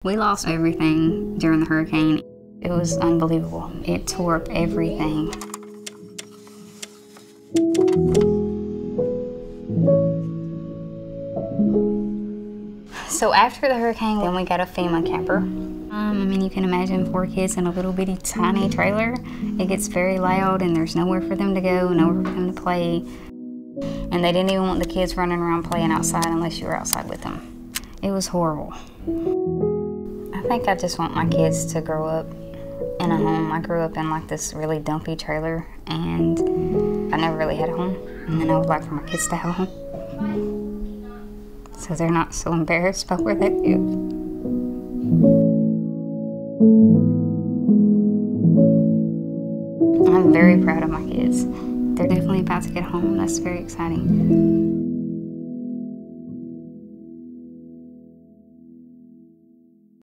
We lost everything during the hurricane. It was unbelievable. It tore up everything. So after the hurricane, then we got a FEMA camper. I mean, you can imagine 4 kids in a little bitty tiny trailer. It gets very loud and there's nowhere for them to go, nowhere for them to play. And they didn't even want the kids running around playing outside unless you were outside with them. It was horrible. I think I just want my kids to grow up in a home. I grew up in like this really dumpy trailer and I never really had a home. And then I would like for my kids to have a home, so they're not so embarrassed about where they live. I'm very proud of my kids. They're definitely about to get home. That's very exciting.